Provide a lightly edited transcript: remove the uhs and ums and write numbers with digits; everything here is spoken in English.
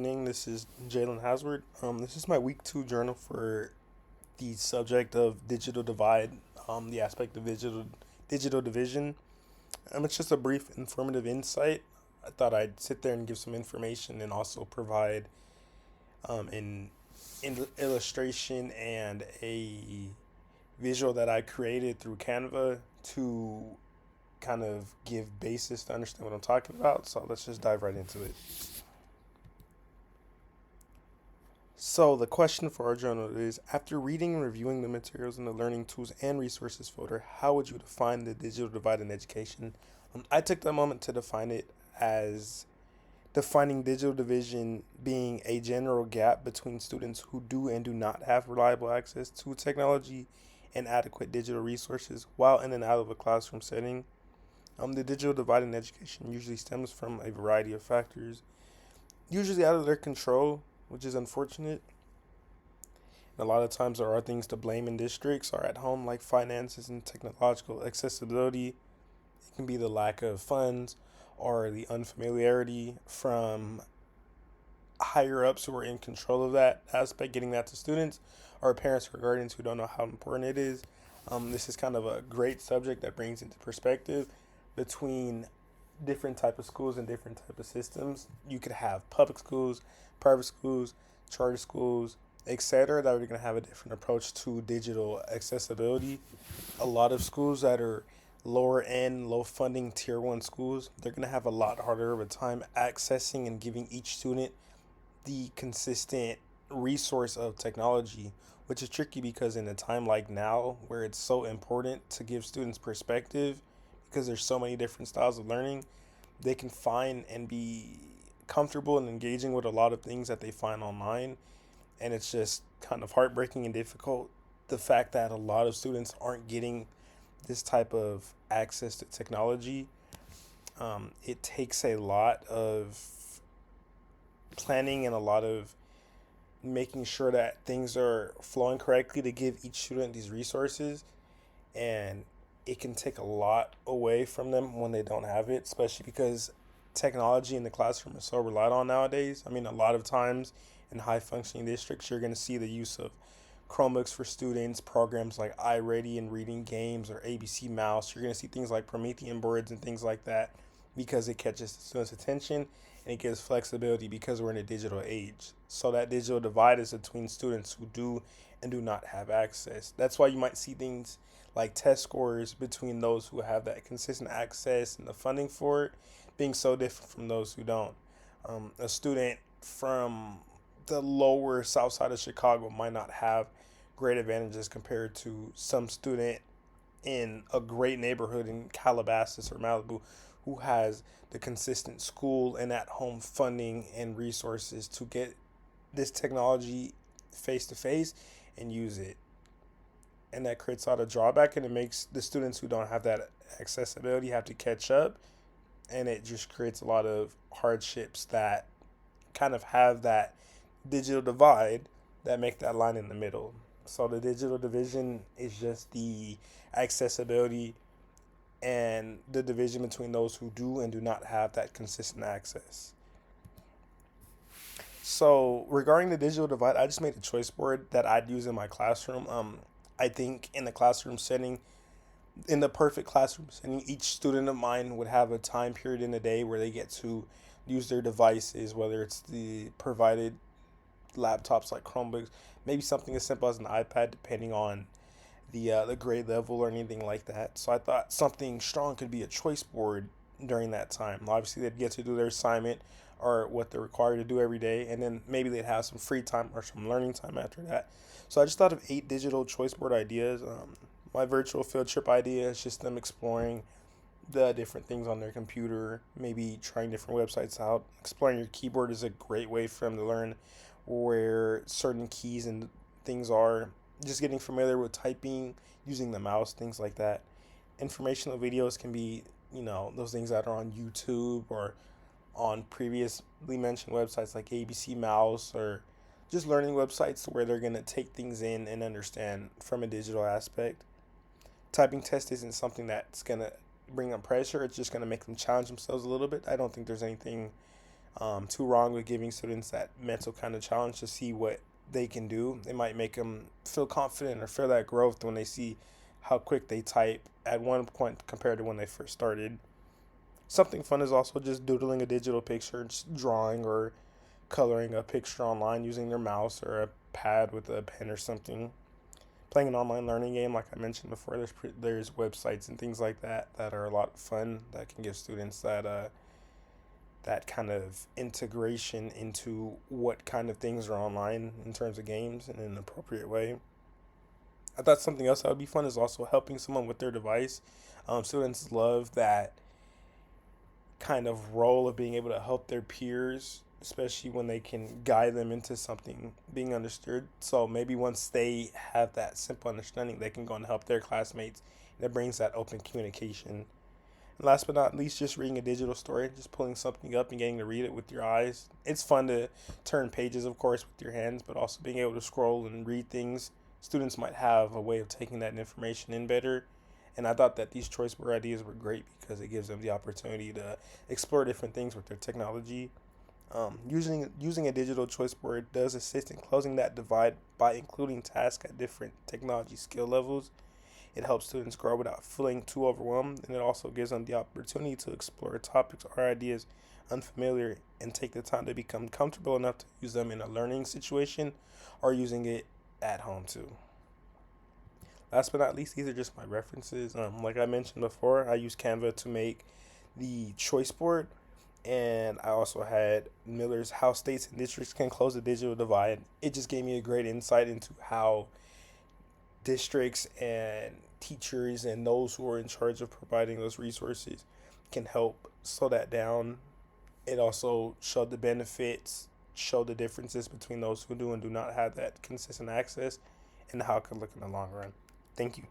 This is Jalen Hasward. This is my week 2 journal for the subject of digital divide, the aspect of digital division. It's just a brief informative insight. I thought I'd sit there and give some information and also provide an illustration and a visual that I created through Canva to kind of give basis to understand what I'm talking about. So let's just dive right into it. So, the question for our journal is: after reading and reviewing the materials in the Learning Tools and Resources folder, how would you define the digital divide in education? I took that moment to define it as defining digital division being a general gap between students who do and do not have reliable access to technology and adequate digital resources while in and out of a classroom setting. The digital divide in education usually stems from a variety of factors, usually out of their control, which is unfortunate. A lot of times there are things to blame in districts or at home, like finances and technological accessibility. It can be the lack of funds or the unfamiliarity from higher ups who are in control of that aspect, getting that to students or parents or guardians who don't know how important it is. This is kind of a great subject that brings into perspective between different type of schools and different type of systems. You could have public schools, private schools, charter schools, etc., that are going to have a different approach to digital accessibility. A lot of schools that are lower end, low funding tier 1 schools, they're going to have a lot harder of a time accessing and giving each student the consistent resource of technology, which is tricky because in a time like now where it's so important to give students perspective because there's so many different styles of learning, they can find and be comfortable and engaging with a lot of things that they find online. And it's just kind of heartbreaking and difficult the fact that a lot of students aren't getting this type of access to technology. It takes a lot of planning and a lot of making sure that things are flowing correctly to give each student these resources, and it can take a lot away from them when they don't have it, especially because technology in the classroom is so relied on nowadays. A lot of times in high functioning districts, you're going to see the use of Chromebooks for students, programs like iReady and reading games, or ABC Mouse. You're going to see things like Promethean boards and things like that because it catches the students' attention and it gives flexibility because we're in a digital age. So that digital divide is between students who do and do not have access. That's why you might see things like test scores between those who have that consistent access and the funding for it being so different from those who don't. A student from the lower south side of Chicago might not have great advantages compared to some student in a great neighborhood in Calabasas or Malibu who has the consistent school and at home funding and resources to get this technology face to face and use it. And that creates a lot of drawback, and it makes the students who don't have that accessibility have to catch up, and it just creates a lot of hardships that kind of have that digital divide that make that line in the middle. So the digital division is just the accessibility and the division between those who do and do not have that consistent access. So regarding the digital divide, I just made a choice board that I'd use in my classroom. I think in the classroom setting, in the perfect classroom setting, each student of mine would have a time period in the day where they get to use their devices, whether it's the provided laptops like Chromebooks, maybe something as simple as an iPad, depending on the grade level or anything like that. So I thought something strong could be a choice board during that time. Obviously, they'd get to do their assignment or what they're required to do every day, and then maybe they'd have some free time or some learning time after that. So I just thought of 8 digital choice board ideas. My virtual field trip idea is just them exploring the different things on their computer, maybe trying different websites out. Exploring your keyboard is a great way for them to learn where certain keys and things are. Just getting familiar with typing, using the mouse, things like that. Informational videos can be, those things that are on YouTube or on previously mentioned websites like ABC Mouse, or just learning websites where they're going to take things in and understand from a digital aspect. Typing test isn't something that's going to bring them pressure. It's just going to make them challenge themselves a little bit. I don't think there's anything too wrong with giving students that mental kind of challenge to see what they can do. It might make them feel confident or feel that growth when they see how quick they type at one point compared to when they first started. Something fun is also just doodling a digital picture, just drawing or coloring a picture online using their mouse or a pad with a pen or something. Playing an online learning game, like I mentioned before, there's websites and things like that that are a lot of fun that can give students that kind of integration into what kind of things are online in terms of games in an appropriate way. I thought something else that would be fun is also helping someone with their device. Students love that kind of role of being able to help their peers, especially when they can guide them into something being understood. So maybe once they have that simple understanding, they can go and help their classmates. And it brings that open communication. And last but not least, just reading a digital story, just pulling something up and getting to read it with your eyes. It's fun to turn pages, of course, with your hands, but also being able to scroll and read things. Students might have a way of taking that information in better. And I thought that these choice word ideas were great because it gives them the opportunity to explore different things with their technology. Using a digital choice board does assist in closing that divide by including tasks at different technology skill levels. It helps students grow without feeling too overwhelmed, and it also gives them the opportunity to explore topics or ideas unfamiliar and take the time to become comfortable enough to use them in a learning situation or using it at home too. Last but not least, these are just my references. Like I mentioned before, I use Canva to make the choice board, and I also had Miller's How States and Districts Can Close the Digital Divide. It just gave me a great insight into how districts and teachers and those who are in charge of providing those resources can help slow that down. It also showed the benefits, showed the differences between those who do and do not have that consistent access, and how it could look in the long run. Thank you.